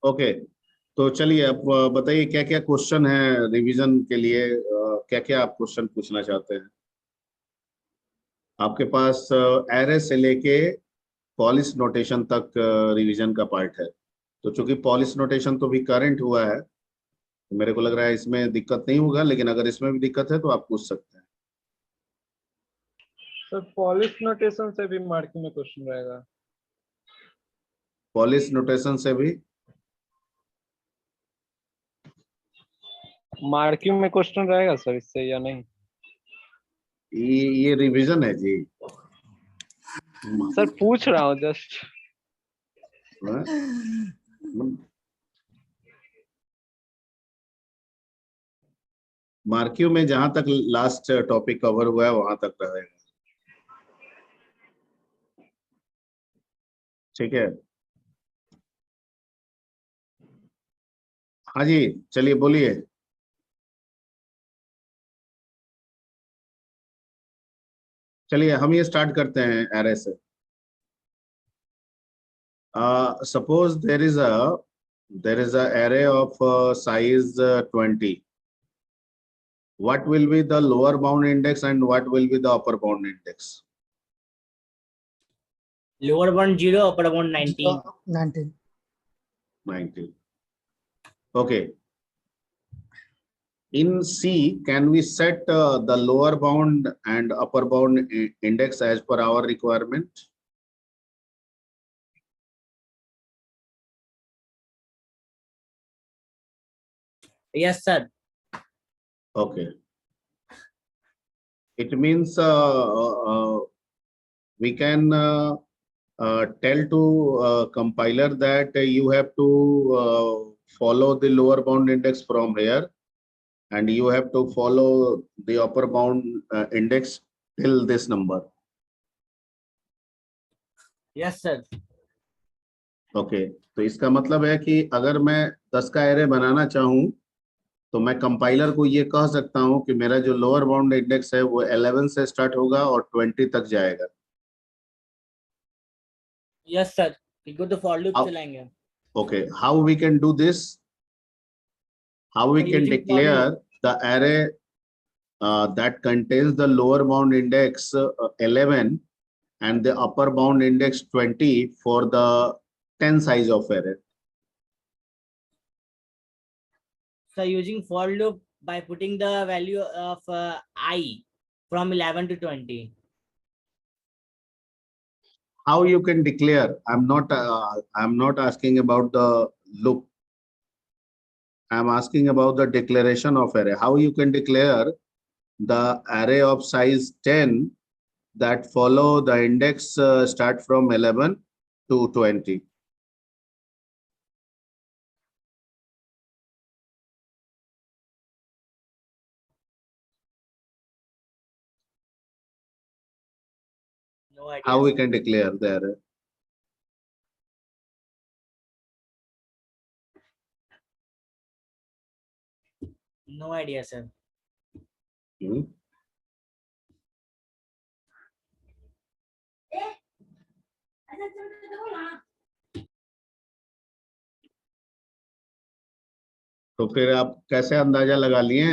Okay, तो चलिए अब बताइए क्या क्या क्वेश्चन है रिवीजन के लिए, क्या क्या आप क्वेश्चन पूछना चाहते हैं। आपके पास एरे से लेके पॉलिश नोटेशन तक रिवीजन का पार्ट है। तो चूंकि पॉलिश नोटेशन तो भी करंट हुआ है, तो मेरे को लग रहा है इसमें दिक्कत नहीं होगा, लेकिन अगर इसमें भी दिक्कत है तो आप पूछ सकते हैं। सर पॉलिश नोटेशन से भी मार्किंग में क्वेश्चन रहेगा? पॉलिश नोटेशन से भी मार्किंग में क्वेश्चन रहेगा सर इससे या नहीं? ये रिवीजन है जी। सर पूछ रहा हूँ जस्ट। हाँ? मार्क्यू में जहां तक लास्ट टॉपिक कवर हुआ है वहां तक रहेगा। ठीक है। हाँ जी, चलिए बोलिए। चलिए हम ये स्टार्ट करते हैं एरे से। Suppose there is a array of size 20. What will be the lower bound index and what will be the upper bound index? Lower bound 0, upper bound 19। 19. Okay. In C, can we set the lower bound and upper bound index as per our requirement? Yes sir. Okay. It means we can tell to compiler that you have to follow the lower bound index from here, and you have to follow the upper bound index till this number. Yes sir. Okay, तो इसका मतलब है कि अगर मैं 10 का array बनाना चाहूं तो मैं कंपाइलर को ये कह सकता हूं कि मेरा जो लोअर बाउंड इंडेक्स है वो 11 से स्टार्ट होगा और 20 तक जाएगा। यस सर, इनको तो फॉर लूप चलाएंगे। Okay, how we can do this? How we can using for declare loop. The array that contains the lower bound index 11 and the upper bound index 20 for the 10 size of array? So using for loop by putting the value of I from 11 to 20. How you can declare? I'm not asking about the loop. I'm asking about the declaration of array. How you can declare the array of size 10 that follow the index start from 11 to 20? No idea. How we Sir. can declare the array? No idea, sir. Hmm? तो फिर आप कैसे अंदाजा लगा लिए?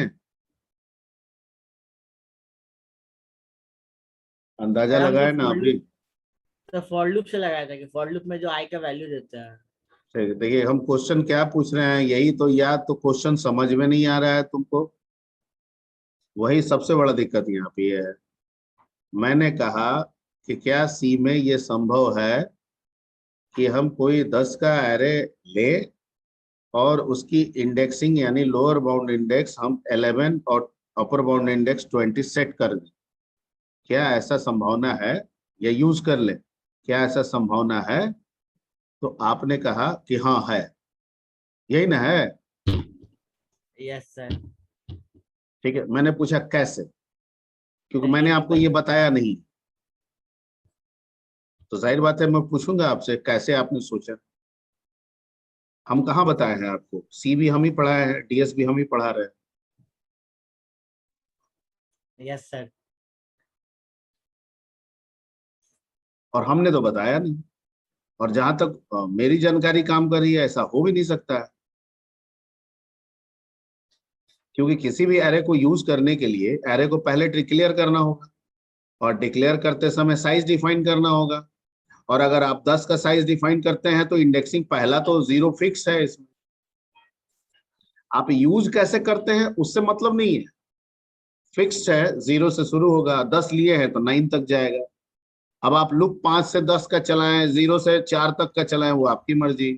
अंदाजा हम तो लगाए ना फॉर अभी। लूप, तो फॉर लूप से लगाया था कि फॉर लूप में जो आई का वैल्यू देता है। देखिए हम क्वेश्चन क्या पूछ रहे हैं यही तो, या तो क्वेश्चन समझ में नहीं आ रहा है तुमको, वही सबसे बड़ा दिक्कत यहाँ पे है। मैंने कहा कि क्या सी में ये संभव है कि हम कोई 10 का एरे ले और उसकी इंडेक्सिंग यानी लोअर बाउंड इंडेक्स हम 11 और अपर बाउंड इंडेक्स 20 सेट कर दें? क्या ऐसा संभावना है? या यूज कर ले, क्या ऐसा संभावना है? तो आपने कहा कि हाँ है। यही ना है? Yes sir. ठीक है, मैंने पूछा कैसे, क्योंकि सर मैंने ये भी आपको ये बताया नहीं, तो जाहिर बात है मैं पूछूंगा आपसे कैसे आपने सोचा। हम कहाँ बताए हैं आपको? सी भी हम ही पढ़ाए हैं, डीएस भी हम ही पढ़ा रहे हैं। Yes sir. और हमने तो बताया नहीं। और जहां तक मेरी जानकारी काम कर रही है, ऐसा हो भी नहीं सकता है, क्योंकि किसी भी एरे को यूज करने के लिए एरे को पहले डिक्लेयर करना होगा, और डिक्लेयर करते समय साइज डिफाइन करना होगा। और अगर आप 10 का साइज डिफाइन करते हैं तो इंडेक्सिंग पहला तो 0 फिक्स है इसमें। आप यूज कैसे करते हैं उससे मतलब नहीं है, फिक्स्ड है, 0 से शुरू होगा, 10 लिए हैं तो 9 तक जाएगा। अब आप लूप 5 से 10 का चलाएं, 0 से 4 तक का चलाएं, वो आपकी मर्जी।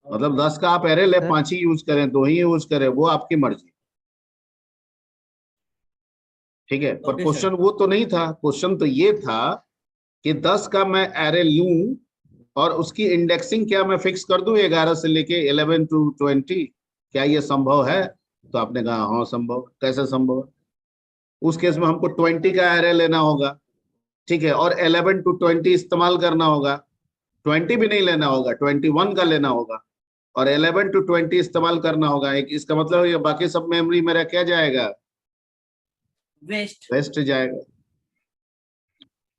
मतलब 10 का आप एरे ले, सर 5 ही यूज करें, 2 ही यूज करें, वो आपकी मर्जी। ठीक है, पर Okay, क्वेश्चन sir. वो तो नहीं था। क्वेश्चन तो ये था कि 10 का मैं एरे लूं और उसकी इंडेक्सिंग क्या मैं फिक्स कर दूं 11 से लेके 11 टू 20, क्या ये संभव है? तो आपने कहा हाँ संभव। कैसे संभव है? उस केस में हमको 20 का एरे लेना होगा, ठीक है, और 11 टू 20 इस्तेमाल करना होगा। 20 भी नहीं लेना होगा, 21 का लेना होगा, और 11 टू 20 इस्तेमाल करना होगा। एक इसका मतलब ये बाकी सब मेमोरी मेरा क्या जाएगा? Waste. वेस्ट जाएगा।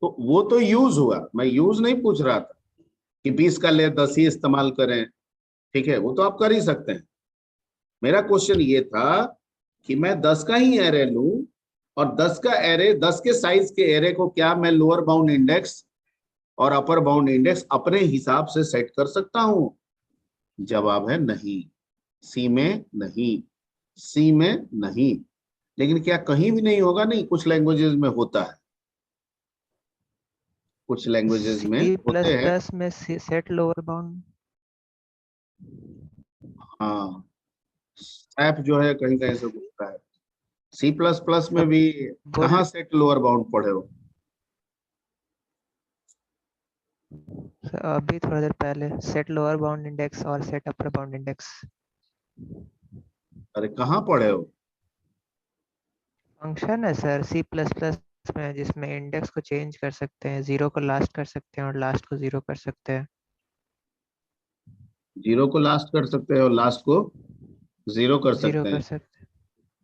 तो वो तो यूज हुआ, मैं यूज नहीं पूछ रहा था कि 20 का ले 10 ही इस्तेमाल करें, ठीक है, वो तो आप कर ही सकते हैं। मेरा क्वेश्चन ये था कि मैं 10 का ही एरे लूं, और 10 का एरे, 10 के साइज के एरे को क्या मैं लोअर बाउंड इंडेक्स और अपर बाउंड इंडेक्स अपने हिसाब से सेट कर सकता हूं? जवाब है नहीं, सी में नहीं, सी में नहीं। लेकिन क्या कहीं भी नहीं होगा? नहीं, कुछ लैंग्वेजेस में होता है, कुछ लैंग्वेजेस में सी प्लस होते हैं। प्लस में सेट लोअर बाउंड। हाँ, सैप जो है कहीं कहीं से होता है। सी प्लस प्लस में अब भी बोल कहाँ सेट लोअर बाउंड पढ़े हो? अभी थोड़ा देर पहले सेट लोअर बाउंड इंडेक्स और सेट अपर बाउंड इंडेक्स अरे कहाँ पढ़े हो? फंक्शन है सर सी प्लस प्लस में, जिसमें इंडेक्स को चेंज कर सकते हैं, जीरो को लास्ट कर सकते हैं और लास्ट को जीरो कर सकते हैं। जीरो को लास्ट कर सकते हैं और लास्ट को जीरो कर जीरो सकते कर हैं, सकते हैं।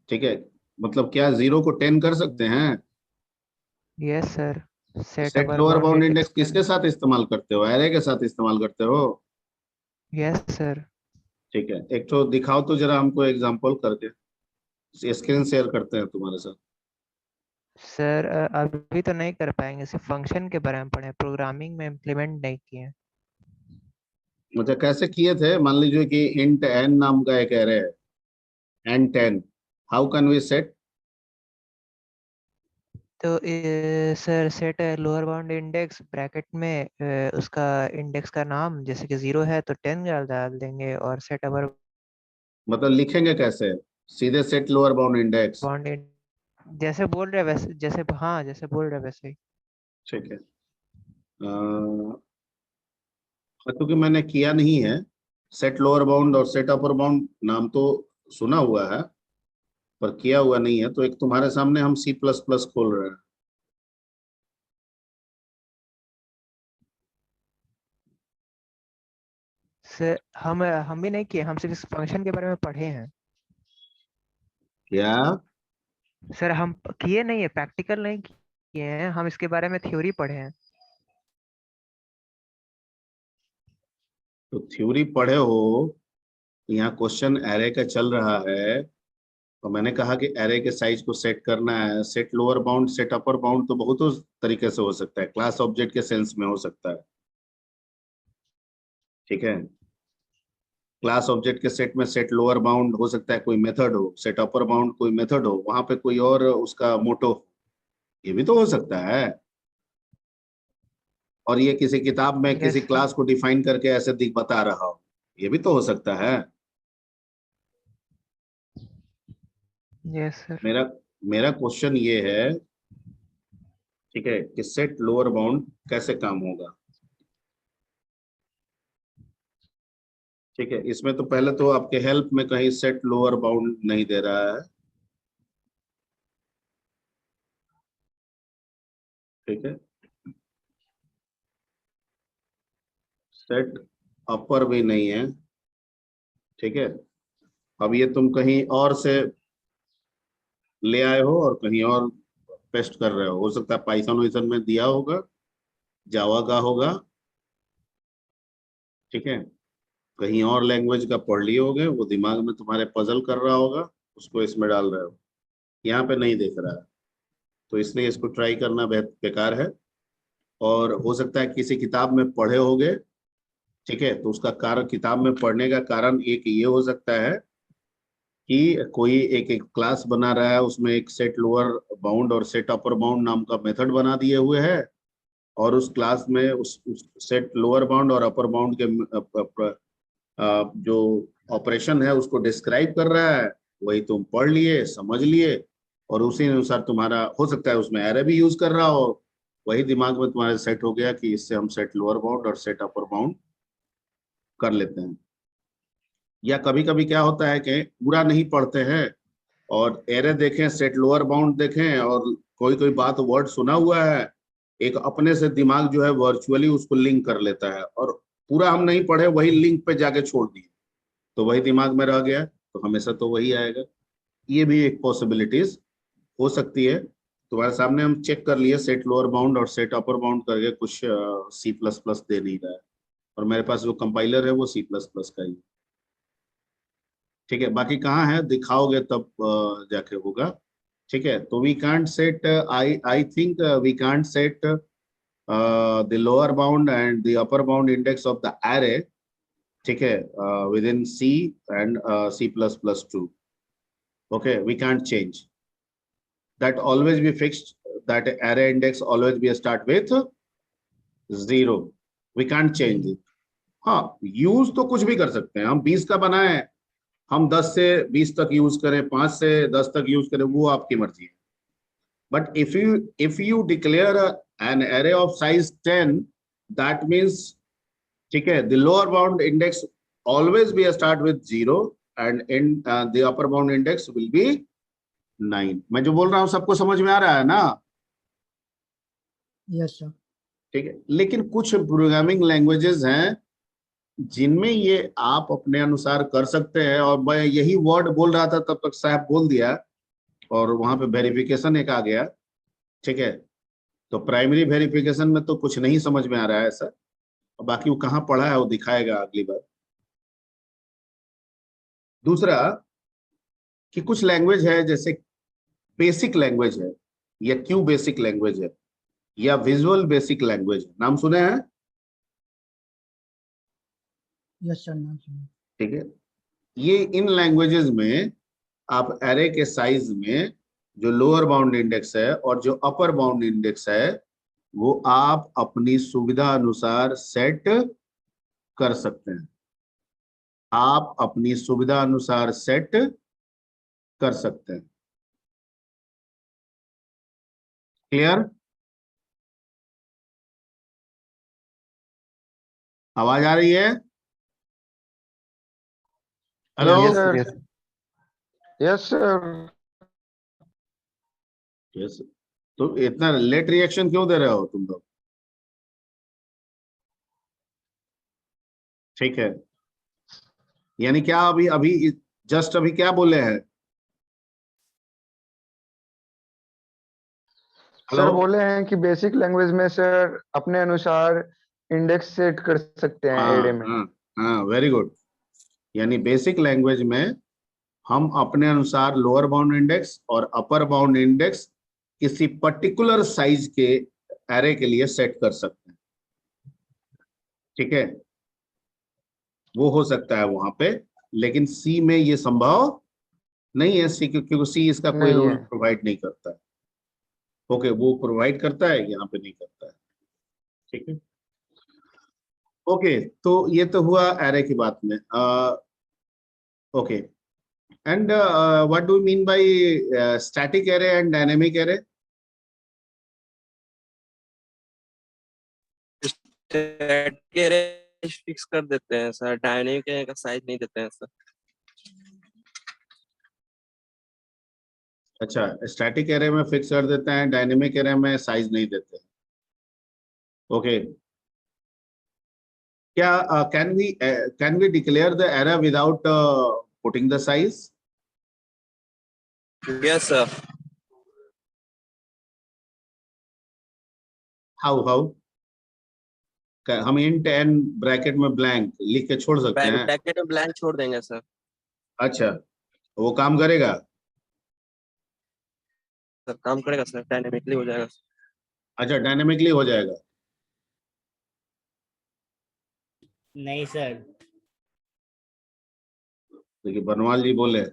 ठीक है। मतलब क्या 0 को 10 कर सकते हैं? Yes sir. Set set upper lower bound bound index index कर। किसके साथ इस्तेमाल करते हो? एरे के साथ इस्तेमाल करते हो? Yes sir. ठीक है, एक तो दिखाओ तो जरा हमको एग्जांपल करके, स्क्रीन शेयर करते हैं तुम्हारे साथ। सर अभी तो नहीं कर पाएंगे, सिर्फ फंक्शन के बारे में पढ़े, प्रोग्रामिंग में इम्प्लीमेंट नहीं किए। मुझे कैसे किए थे? मान लीजिए कि इंट एन नाम का एक एरे है, N 10, how can we set? तो sir set lower bound index bracket में उसका इंडेक्स का नाम जैसे कि 0 है तो 10 डाल देंगे, और सेट अपर मतलब लिखेंगे कैसे? सीधे set lower bound index? Bound जैसे बोल रहे वैसे, जैसे हाँ जैसे बोल रहे वैसे ही। ठीक है, क्योंकि मैंने किया नहीं है। सेट लोअर बाउंड और सेट अपर बाउंड नाम तो सुना हुआ है, पर किया हुआ नहीं है। तो एक तुम्हारे सामने हम सी प्लस प्लस खोल रहे हैं। सर हम भी नहीं किए, हम सिर्फ इस फंक्शन के बारे में पढ़े हैं। क्या? सर हम किए नहीं है, प्रैक्टिकल नहीं किए हैं, हम इसके बारे में थ्योरी पढ़े हैं। तो थ्योरी पढ़े हो, यहाँ क्वेश्चन एरे का चल रहा है, तो मैंने कहा कि एरे के साइज को सेट करना है। Set lower bound, set upper bound तो बहुत तरीके से हो सकता है, क्लास ऑब्जेक्ट के सेंस में हो सकता है, ठीक है। क्लास ऑब्जेक्ट के सेट में सेट लोअर बाउंड हो सकता है कोई मेथड हो, सेट अपर बाउंड कोई मेथड हो, वहां पे कोई और उसका मोटो, ये भी तो हो सकता है। और ये किसी किताब में किसी यस क्लास को डिफाइन करके ऐसे दिख बता रहा हो, ये भी तो हो सकता है। Yes sir. मेरा मेरा क्वेश्चन ये है, ठीक है, कि सेट लोअर बाउंड कैसे काम होगा? ठीक है, इसमें तो पहले तो आपके हेल्प में कहीं सेट लोअर बाउंड नहीं दे रहा है, ठीक है। सेट अपर भी नहीं है, ठीक है। अब ये तुम कहीं और से ले आए हो और कहीं और पेस्ट कर रहे हो सकता है पाइथन वाइथन में दिया होगा, जावा का होगा, ठीक है, कहीं और लैंग्वेज का पढ़ लिए होगे, वो दिमाग में तुम्हारे पजल कर रहा होगा, उसको इसमें डाल रहे हो, यहाँ पे नहीं दिख रहा है, तो इसलिए इसको ट्राई करना बेकार है। और हो सकता है किसी किताब में पढ़े होगे, ठीक है, तो उसका कारण, किताब में पढ़ने का कारण एक ये हो सकता है कि कोई एक क्लास बना रहा है, उसमें एक सेट लोअर बाउंड और सेट अपर बाउंड नाम का मेथड बना दिए हुए है, और उस क्लास में उस सेट लोअर बाउंड और अपर बाउंड के जो ऑपरेशन है उसको डिस्क्राइब कर रहा है, वही तुम पढ़ लिए, समझ लिए, और उसी अनुसार तुम्हारा हो सकता है उसमें एरे भी यूज कर रहा हो, वही दिमाग में तुम्हारे सेट हो गया कि इससे हम सेट लोअर बाउंड और सेट अपर बाउंड कर लेते हैं। या कभी कभी क्या होता है कि पूरा नहीं पढ़ते हैं और एरे देखें, सेट लोअर बाउंड देखें, और कोई कोई बात वर्ड सुना हुआ है, एक अपने से दिमाग जो है वर्चुअली उसको लिंक कर लेता है, और पूरा हम नहीं पढ़े, वही लिंक पे जाके छोड़ दिए, तो वही दिमाग में रह गया, तो हमेशा तो वही आएगा। ये भी एक पॉसिबिलिटीज हो सकती है। तुम्हारे सामने हम चेक कर लिए, सेट लोअर बाउंड और सेट अपर बाउंड करके कुछ C++ दे नहीं रहा है, और मेरे पास जो कंपाइलर है वो C++ का ही, ठीक है। बाकी कहाँ है दिखाओगे तब जाके होगा, ठीक है। तो we can't set, I think we can't set the lower bound and the upper bound index of the array, ठीक है, within C and C++2. Okay, we can't change. That always be fixed. That array index always be start with 0. We can't change it. हाँ, use तो कुछ भी कर सकते हैं, हम 20 का बनाए, हम 10 से 20 तक यूज करें, 5 से 10 तक यूज करें, वो आपकी मर्जी है। But if you declare an array of size 10, that means, ठीक है, the lower bound index always be start with 0 and in the upper bound index will be 9। मैं जो बोल रहा हूं सबको समझ में आ रहा है ना? Yes sir. ठीक है, लेकिन कुछ प्रोग्रामिंग लैंग्वेजेस हैं जिनमें ये आप अपने अनुसार कर सकते हैं, और मैं यही वर्ड बोल रहा था तब तक साहब बोल दिया, और वहां पे वेरिफिकेशन एक आ गया, ठीक है। तो प्राइमरी वेरिफिकेशन में तो कुछ नहीं समझ में आ रहा है ऐसा, बाकी वो कहाँ पढ़ा है वो दिखाएगा अगली बार। दूसरा कि कुछ लैंग्वेज है, जैसे बेसिक लैंग्वेज है, या क्यू बेसिक लैंग्वेज है, या विजुअल बेसिक लैंग्वेज है, नाम सुने हैं? यस सर, नाम सुनिए। ठीक है, ये इन लैंग्वेजेस में आप एरे के साइज में जो लोअर बाउंड इंडेक्स है और जो अपर बाउंड इंडेक्स है वो आप अपनी सुविधा अनुसार सेट कर सकते हैं, आप अपनी सुविधा अनुसार सेट कर सकते हैं। क्लियर? आवाज आ रही है? Hello? Yes, sir, yes. Yes sir. Yes. तो इतना लेट रिएक्शन क्यों दे रहे हो तुम लोग? ठीक है, यानी क्या अभी अभी जस्ट अभी क्या बोले हैं? सर बोले हैं कि बेसिक लैंग्वेज में सर अपने अनुसार इंडेक्स सेट कर सकते हैं हाँ एरे में। हाँ हाँ, वेरी गुड। यानी बेसिक लैंग्वेज में हम अपने अनुसार लोअर बाउंड इंडेक्स और अपर बाउंड इंडेक्स किसी पर्टिकुलर साइज के एरे के लिए सेट कर सकते हैं, ठीक है, वो हो सकता है वहां पे, लेकिन सी में ये संभव नहीं है, सी क्योंकि सी इसका कोई नहीं रूल है। प्रोवाइड नहीं करता है। ओके, वो प्रोवाइड करता है, यहाँ पे नहीं करता है, ठीक है। ओके, तो ये तो हुआ एरे की बात में। Okay, and what do you mean by static array and dynamic array? Fix कर देते हैं सर, डायनेमिक का साइज नहीं देते हैं सर। अच्छा, स्टैटिक एरे में फिक्स कर देते हैं, डायनेमिक एरे में साइज नहीं देते। ओके, क्या can we declare the array without putting the size? Yes sir. How? हम इंट एन ब्रैकेट में ब्लैंक लिख के छोड़ सकते हैं? ब्रैकेट में ब्लैंक छोड़ देंगे सर। अच्छा, वो काम करेगा? सर काम करेगा सर, डायनेमिकली हो जाएगा। अच्छा, डायनेमिकली हो जाएगा। नहीं सर। देखिए बनवाल जी बोले।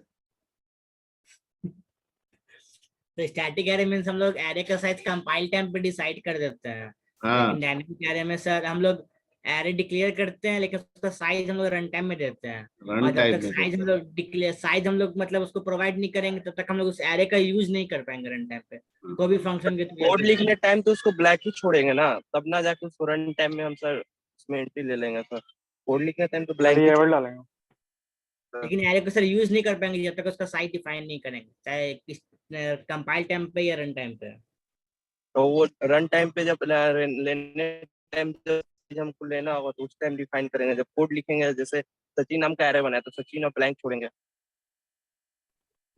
तो स्टैटिक एरे मीन्स हम लोग एरे का साइज कंपाइल टाइम पे डिसाइड कर देते हैं, लेकिन हाँ, डायनेमिक एरे में सर हम लोग एरे डिक्लेयर करते हैं, लेकिन उसका साइज हम लोग रन टाइम में देते हैं। रन और जब टाइम तक में साइज देते हम हैं। लोग डिक्लेयर साइज हम लोग मतलब उसको प्रोवाइड नहीं करेंगे, तब तक हम लोग उस एरे का यूज नहीं कर पाएंगे रन टाइम पे, कोई भी फंक्शन के थ्रू या कोड फिर लिखने टाइम तो उसको ब्लैक ही छोड़ेंगे ना, तब ना जाके उसको रन टाइम में हम सर उसमें एंट्री ले लेंगे सर। कोड लिखने टाइम तो ब्लैंक ही वेरिएबल डालेंगे। लेकिन एरे को सर यूज नहीं कर पाएंगे जब तक उसका साइज डिफाइन नहीं करेंगे, चाहे किस कंपाइल टाइम पे या रन टाइम पे। तो वो रन टाइम पे जब लेने टाइम जब हमको लेना होगा तो उस टाइम डिफाइन करेंगे। जब कोड लिखेंगे, जैसे सचिन नाम का एरे बनाया तो सचिन और ब्लैंक छोड़ेंगे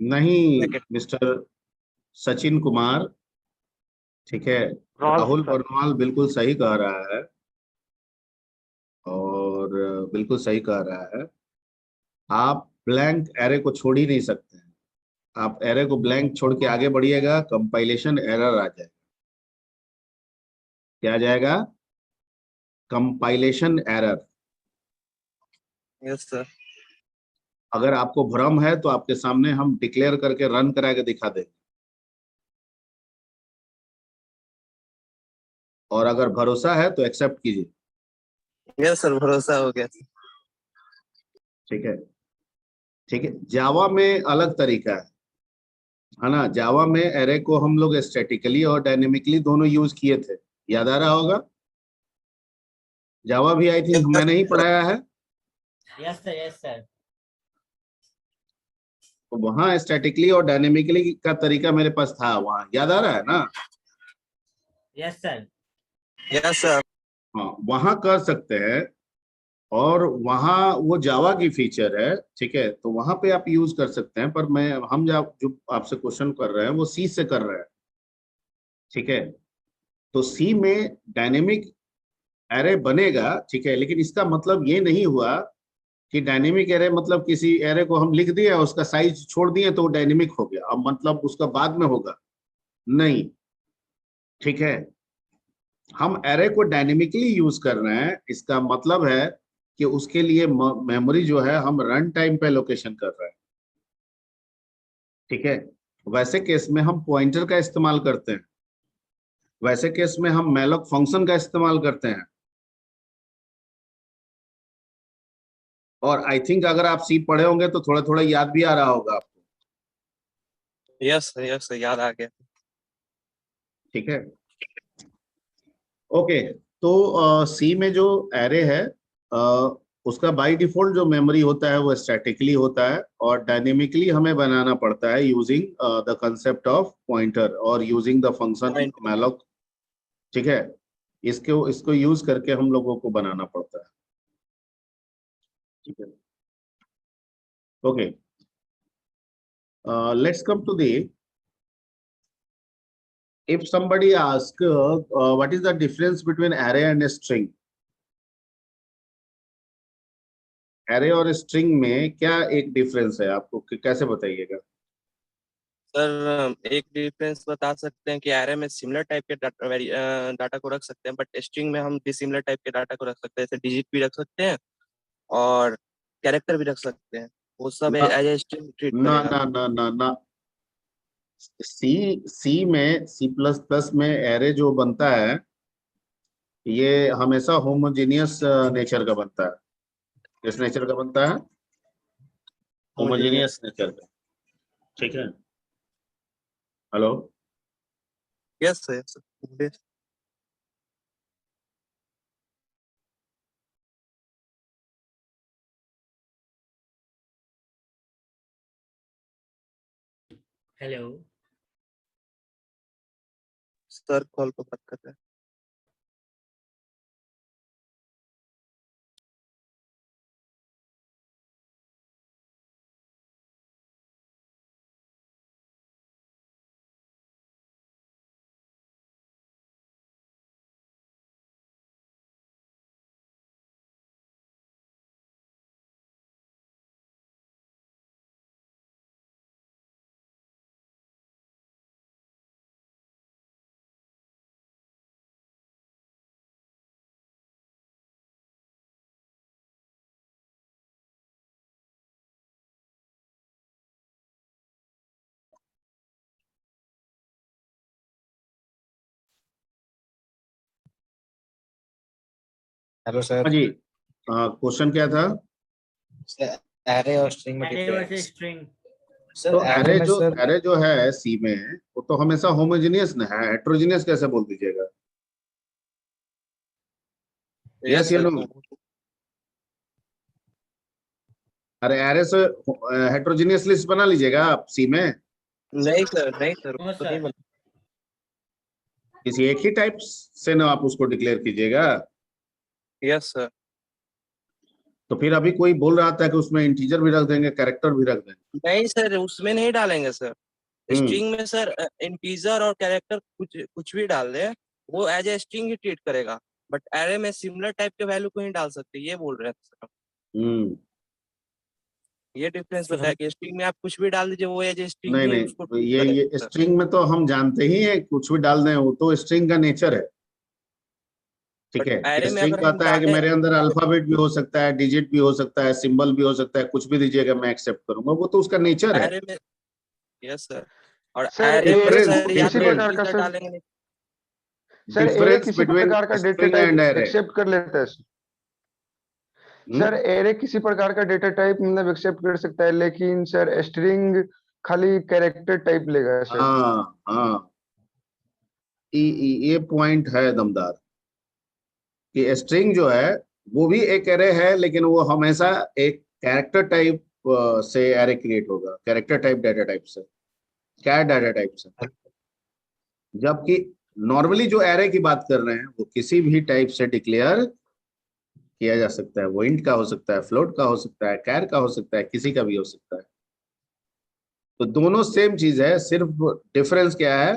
नहीं ब्रैकेट। मिस्टर सचिन कुमार, ठीक है, राहुल सर बर्नवाल बिल्कुल सही कह रहा है, और बिल्कुल सही कह रहा है। आप ब्लैंक एरे को छोड़ ही नहीं सकते हैं। आप एरे को ब्लैंक छोड़ के आगे बढ़िएगा, कंपाइलेशन एरर आ जाएगा। क्या आ जाएगा? Compilation error. Yes sir. अगर आपको भ्रम है तो आपके सामने हम डिक्लेयर करके रन करा के दिखा देंगे, और अगर भरोसा है तो एक्सेप्ट कीजिए। यस सर, भरोसा हो गया। ठीक है, ठीक है। जावा में अलग तरीका है ना? जावा में एरे को हम लोग स्टैटिकली और डायनेमिकली दोनों यूज किए थे, याद आ रहा होगा। जावा भी आई थिंक यस मैंने ही सर। पढ़ाया है। Yes sir, yes sir. तो वहां स्टैटिकली और डायनेमिकली का तरीका मेरे पास था, वहां याद आ रहा है ना? Yes sir. Yes sir. हाँ, वहां कर सकते हैं, और वहां वो जावा की फीचर है, ठीक है, तो वहां पे आप यूज कर सकते हैं। पर मैं हम जो आपसे क्वेश्चन कर रहे हैं वो सी से कर रहे हैं, ठीक है। तो सी में डायनेमिक एरे बनेगा, ठीक है, लेकिन इसका मतलब ये नहीं हुआ कि डायनेमिक एरे मतलब किसी एरे को हम लिख दिए उसका साइज छोड़ दिए तो वो डायनेमिक हो गया, अब मतलब उसका बाद में होगा, नहीं, ठीक है। हम एरे को डायनेमिकली यूज कर रहे हैं, इसका मतलब है कि उसके लिए मेमोरी जो है हम रन टाइम पे लोकेशन कर रहे हैं, ठीक है। वैसे केस में हम पॉइंटर का इस्तेमाल करते हैं, वैसे केस में हम मैलॉक फंक्शन का इस्तेमाल करते हैं। और आई थिंक अगर आप सी पढ़े होंगे तो थोड़ा थोड़ा याद भी आ रहा होगा आपको, यस सर, याद आ गया। ठीक है। ओके, तो सी में जो एरे है, उसका बाय डिफॉल्ट जो मेमोरी होता है वो स्टैटिकली होता है, और डायनेमिकली हमें बनाना पड़ता है using the concept of pointer और using the function point. Malloc, ठीक है। इसको इसको यूज करके हम लोगों को बनाना पड़ता है, ठीक है। Okay, let's come to the, if somebody ask what is the difference between array and string, array और string में क्या एक डिफरेंस है आपको कैसे बताइएगा? सर एक डिफरेंस बता सकते हैं कि एरे में सिमिलर टाइप के डाटा को रख सकते हैं, बट स्ट्रिंग में हम डिसिमिलर टाइप के डाटा को रख सकते हैं। जैसे डिजिट भी रख सकते हैं और कैरेक्टर भी रख सकते हैं, वो सब ना एज ए स्ट्रिंग ट्रीट ना करेगा। ना ना ना ना, सी सी में सी प्लस प्लस में एरे जो बनता है ये हमेशा होमोजेनियस नेचर का बनता है। किस नेचर का बनता है? होमोजेनियस। होमोजेनियस नेचर का, ठीक है। Hello. Yes sir, yes. Hello. Sir call पर बात कर रहे हैं। Hello sir. हाँ जी, क्वेश्चन क्या था? एरे और स्ट्रिंग में array versus difference. string. Sir तो एरे में सर एरे जो है सी में, वो तो हमेशा होमोजेनियस ना है, हेट्रोजेनियस कैसे बोल दीजिएगा? यस या नो? अरे एरे से हेट्रोजेनियस लिस्ट बना लीजिएगा आप सी में, नहीं सर, नहीं सर, नो तो नहीं सर, बना। किसी एक ही टाइप से ना आप उसको डिक्लेयर कीजिएगा। Yes sir. तो फिर अभी कोई बोल रहा था कि उसमें इंटीजर भी रख देंगे, कैरेक्टर भी रख देंगे। नहीं सर, उसमें नहीं डालेंगे सर। स्ट्रिंग में सर इंटीजर और कैरेक्टर कुछ कुछ भी डाल दे, वो एज ए स्ट्रिंग ही ट्रीट करेगा। बट एरे में सिमिलर टाइप के वैल्यू को नहीं डाल सकते, ये बोल रहे हैं सर। ये डिफरेंस बताया कि स्ट्रिंग में आप कुछ भी डाल दीजिए, वो एज ए स्ट्रिंग नहीं ही उसको नहीं, ट्रीट ये करेगा सर। स्ट्रिंग में तो हम जानते ही हैं, कुछ भी डाल दें, वो तो स्ट्रिंग का नेचर है। ठीक बट है, एरे में स्ट्रिंग अगर हम कहता है कि डालें, मेरे अंदर अल्फाबेट भी हो सकता है, डिजिट भी हो सकता है, सिंबल भी हो सकता है, कुछ भी दीजिएगा मैं एक्सेप्ट करूंगा, वो तो उसका नेचर है। एरे में यस सर। और सर एरे में एरे डिफरेंस सर या किसी तो डिफरेंस प्रकार का इंटीजर सर डालेंगे। सर एरे डिफरेंस किसी बिटवीन प्रकार का data string and type array. Accept कर लेता है सर। एरे किसी प्रकार का डेटा टाइप मतलब एक्सेप्ट कर सकता है, लेकिन सर स्ट्रिंग खाली कैरेक्टर टाइप लेगा सर। हाँ हाँ, ये पॉइंट है दमदार, कि स्ट्रिंग जो है वो भी एक एरे है, लेकिन वो हमेशा एक कैरेक्टर टाइप से एरे क्रिएट होगा, कैरेक्टर टाइप डाटा टाइप से, क्या डाटा टाइप से। जबकि नॉर्मली जो एरे की बात कर रहे हैं वो किसी भी टाइप से डिक्लेयर किया जा सकता है, वो इंट का हो सकता है, फ्लोट का हो सकता है, कैर का हो सकता है, किसी का भी हो सकता है। तो दोनों सेम चीज है, सिर्फ डिफरेंस क्या है?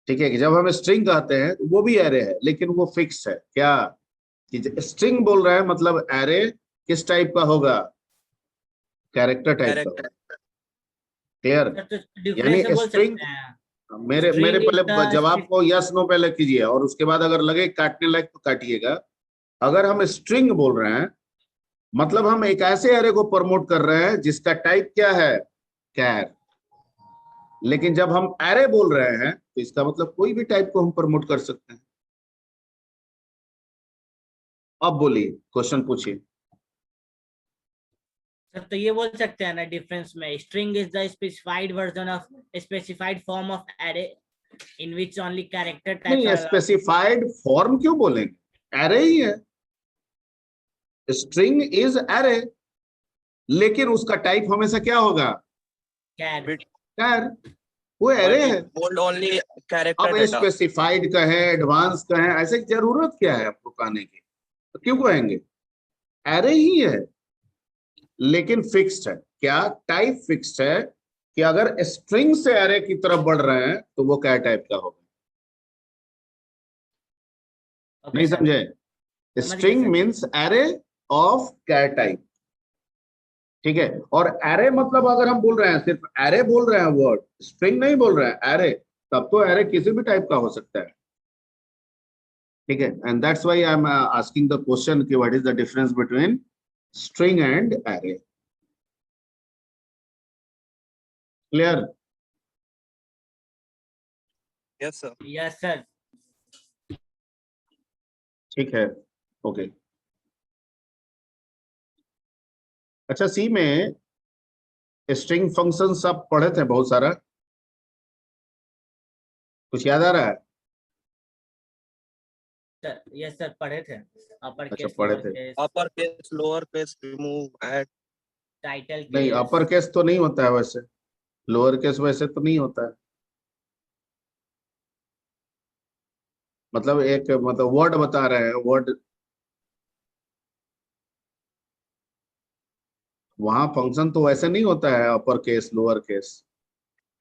ठीक है, कि जब हम स्ट्रिंग कहते हैं तो वो भी एरे है, लेकिन वो फिक्स है। क्या कि स्ट्रिंग बोल रहा है मतलब एरे किस टाइप का होगा? कैरेक्टर टाइप का होगा। क्लियर? सर तो डिफरेंस यानी से बोल स्ट्रिंग, सकते हैं, मेरे मेरे string is पहले the जवाब को यस नो पहले कीजिए, और उसके बाद अगर लगे काटने लायक तो काटिएगा। अगर हम स्ट्रिंग बोल रहे हैं मतलब हम एक ऐसे एरे को प्रमोट कर रहे हैं जिसका टाइप क्या है? कैर। लेकिन जब हम एरे बोल रहे हैं तो इसका मतलब कोई भी टाइप को हम प्रमोट कर सकते हैं। अब बोलिए, क्वेश्चन पूछिए। सर तो ये बोल सकते हैं ना डिफरेंस में, string is the specified version of specified form of array in which only character types नहीं, आर। स्पेसिफाइड फॉर्म क्यों बोलेंगे? एरे ही है, स्ट्रिंग इज एरे, लेकिन उसका टाइप हमेशा क्या होगा? कैर। कैर। वो एरे है। होल्ड ओनली कैरेक्टर अब डेटा। स्पेसिफाइड कहें, एडवांस कहें, ऐसे जरूरत क्या है आपको कहने की? तो क्यों कहेंगे? एरे ही है, लेकिन फिक्स्ड है। क्या टाइप फिक्स्ड है कि अगर स्ट्रिंग से एरे की तरफ बढ़ रहे हैं तो वो क्या टाइप का होगा? नहीं समझे? String means array of char type. ठीक है, और एरे मतलब अगर हम बोल रहे हैं, सिर्फ एरे बोल रहे हैं, वर्ड स्ट्रिंग नहीं बोल रहे हैं, एरे, तब तो एरे किसी भी टाइप का हो सकता है। ठीक है, and that's why I am asking the question कि what is the difference between string and array. Clear? Yes sir. Yes sir. ठीक है, ओके। अच्छा, सी में स्ट्रिंग फंक्शन सब पढ़े थे बहुत सारा, कुछ याद आ रहा है? सर यस सर पढ़े थे, अपर अच्छा, केस, पढ़े लोअर थे। Case, upper case, lower case, remove, add. Title नहीं, केस। अपर केस तो नहीं होता है वैसे, लोअर केस वैसे तो नहीं होता है। मतलब एक मतलब वर्ड बता रहे हैं, वर्ड, वहां फंक्शन तो वैसे नहीं होता है upper case lower case.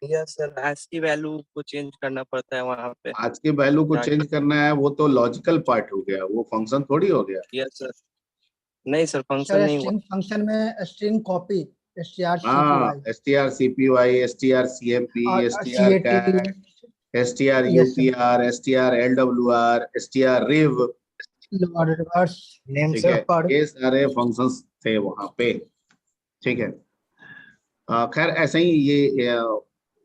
Yes sir, S की वैल्यू को चेंज करना पड़ता है वहां पे। आज के वैल्यू को चेंज करना है, वो तो लॉजिकल पार्ट हो गया, वो फंक्शन थोड़ी हो गया। Yes sir. नहीं सर, फंक्शन सर नहीं हुआ। स्ट्रिंग फंक्शन में स्ट्रिंग कॉपी हाँ, strcpy strcpy, strcmp, और strcat, yes sir, strupr, strlwr, strriv। Lower reverse name ठीक से है, ऊपर। ये सारे फंक्शंस थे वहां पे। ठीक है, खैर ऐसे ही ये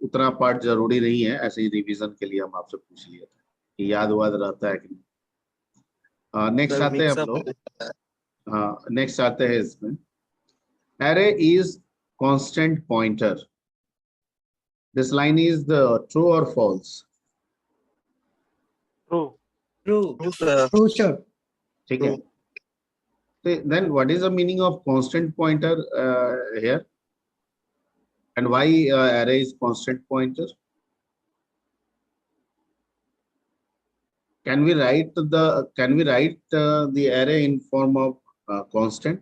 उतना पार्ट जरूरी नहीं है, ऐसे ही रिवीजन के लिए हम आपसे पूछ लिए थे कि याद वाद रहता है कि नहीं। नेक्स्ट सर आते हैं हम मिक्सअप लोग। हाँ, नेक्स्ट आते हैं इसमें। array is constant pointer. This line is the true or false? True. True. True sir. True sir. ठीक है। Then what is the meaning of constant pointer here? And why array is constant pointer? Can we write the array in form of constant?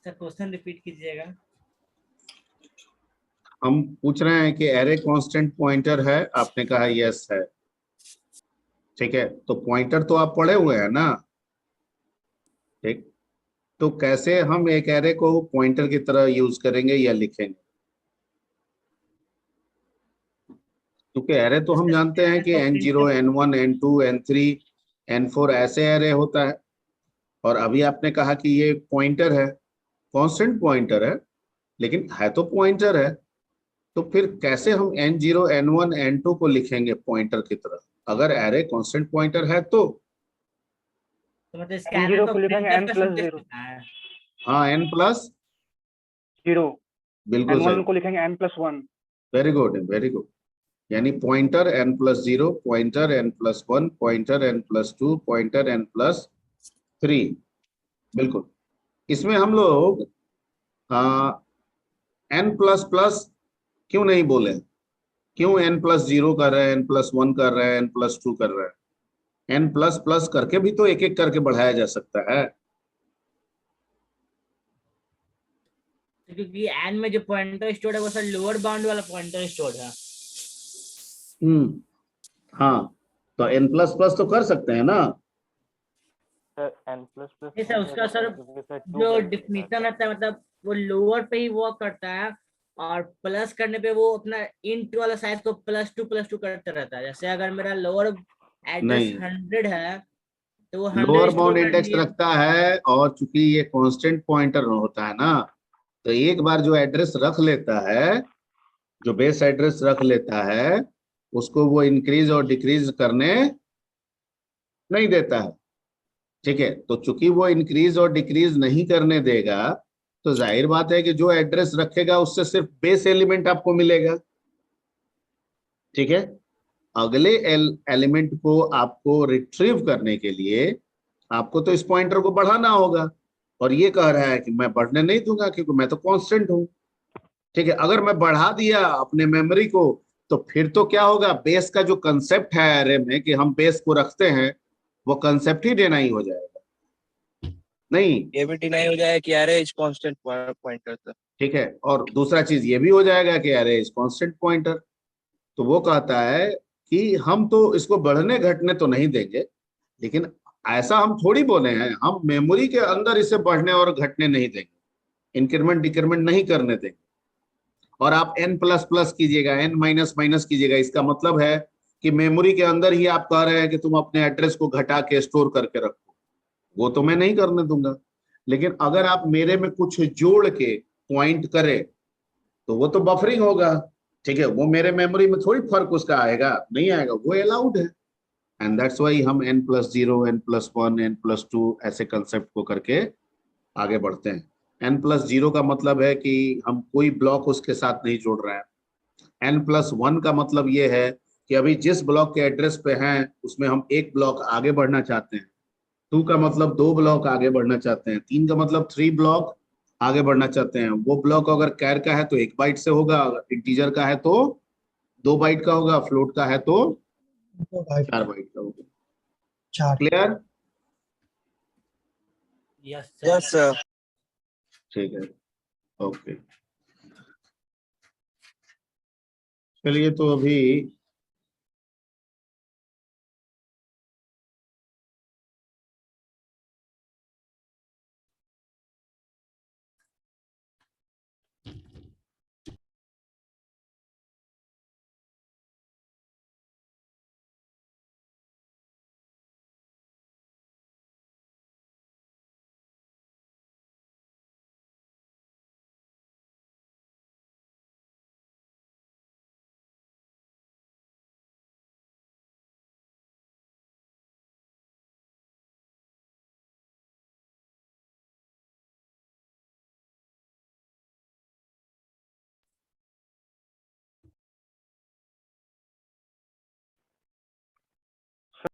Sir question repeat कीजिएगा। हम पूछ रहे हैं कि array constant pointer है, आपने कहा यस है। ठीक है, तो पॉइंटर तो आप पढ़े हुए हैं ना। ठीक, तो कैसे हम एक एरे को पॉइंटर की तरह यूज करेंगे या लिखेंगे? क्योंकि एरे तो हम जानते हैं कि n0, n1, n2, n3, n4 ऐसे एरे होता है, और अभी आपने कहा कि ये पॉइंटर है, कांस्टेंट पॉइंटर है, लेकिन है तो पॉइंटर है। तो फिर कैसे हम n0, n1, n2 को लिखेंगे पॉइंटर की तरह, अगर एरे कांस्टेंट पॉइंटर है तो? मतलब n0 को लिखेंगे n+0। हाँ, n+0, 0। बिल्कुल सही। n1 को लिखेंगे n+1। Very good, very good. यानी pointer n+0, pointer n+1, pointer n+2, pointer n+3। बिल्कुल। इसमें हम लोग n++ क्यों नहीं बोले? क्यों n+0 कर रहे हैं, n+1 कर रहे हैं, n+2 कर रहे हैं? n++ करके भी तो एक एक करके बढ़ाया जा सकता है। क्योंकि n में जो पॉइंटर स्टोर है वो सर लोअर बाउंड वाला पॉइंटर स्टोर है। हाँ, तो n++ तो कर सकते हैं ना। सर n++ नहीं सर, उसका सर जो डिफिनीशन रहता है, मतलब वो लोअर पे ही वर्क करता है, और प्लस करने पे वो अपना इंट वाला साइज को +2 करता रहता है। जैसे अगर मेरा लोअर एड्रेस नहीं, 100 है तो वो 100 लोअर स्टोर बाउंड कर इंडेक्स लिए। रखता है, और चूंकि ये कांस्टेंट पॉइंटर होता है ना, तो एक बार जो एड्रेस रख लेता है, जो बेस एड्रेस रख लेता है, उसको वो इंक्रीज और डिक्रीज करने नहीं देता है। ठीक है, तो चूंकि वो इंक्रीज और डिक्रीज नहीं करने देगा, तो जाहिर बात है कि जो एड्रेस रखेगा उससे सिर्फ बेस एलिमेंट आपको मिलेगा। ठीक है, अगले एलिमेंट को आपको रिट्रीव करने के लिए आपको तो इस पॉइंटर को बढ़ाना होगा, और ये कह रहा है कि मैं बढ़ने नहीं दूंगा क्योंकि मैं तो कांस्टेंट हूं। ठीक है, अगर मैं बढ़ा दिया अपने मेमोरी को, तो फिर तो क्या होगा, बेस का जो कंसेप्ट है एरे में कि हम बेस को रखते हैं, वो कंसेप्ट ही डिनाई हो जाएगा। नहीं, ये भी डिनाई हो जाए कि array is constant pointer sir. ठीक है, और दूसरा चीज ये भी हो जाएगा कि एरे इज कांस्टेंट पॉइंटर। तो वो कहता है कि हम तो इसको बढ़ने घटने तो नहीं देंगे, लेकिन ऐसा हम थोड़ी बोले हैं, हम मेमोरी के अंदर इसे बढ़ने और घटने नहीं देंगे, इंक्रीमेंट डिक्रीमेंट नहीं करने देंगे। और आप n++ कीजिएगा, n- कीजिएगा, इसका मतलब है कि मेमोरी के अंदर ही आप कह रहे हैं कि तुम अपने एड्रेस को घटा के स्टोर करके रखो, वो तो मैं नहीं करने दूंगा। लेकिन अगर आप मेरे में कुछ जोड़ के पॉइंट करें, तो वो तो बफरिंग होगा। ठीक है, वो मेरे मेमोरी में थोड़ी फर्क उसका आएगा, नहीं आएगा, वो अलाउड है। एंड दैट्स वाई हम n+0, n+1, n+2 ऐसे कंसेप्ट को करके आगे बढ़ते हैं। n+0 का मतलब है कि हम कोई ब्लॉक उसके साथ नहीं जोड़ रहे हैं। n+1 का मतलब ये है कि अभी जिस ब्लॉक के एड्रेस पे हैं उसमें हम एक ब्लॉक आगे बढ़ना चाहते हैं। 2 का मतलब 2 ब्लॉक आगे बढ़ना चाहते हैं। 3 का मतलब 3 ब्लॉक आगे बढ़ना चाहते हैं। वो ब्लॉक अगर कैर का है तो 1 बाइट से होगा, अगर इंटीजर का है तो 2 बाइट का होगा, फ्लोट का है तो 4 बाइट का होगा। 4। क्लियर? Yes yes sir. ठीक है, ओके। चलिए, तो अभी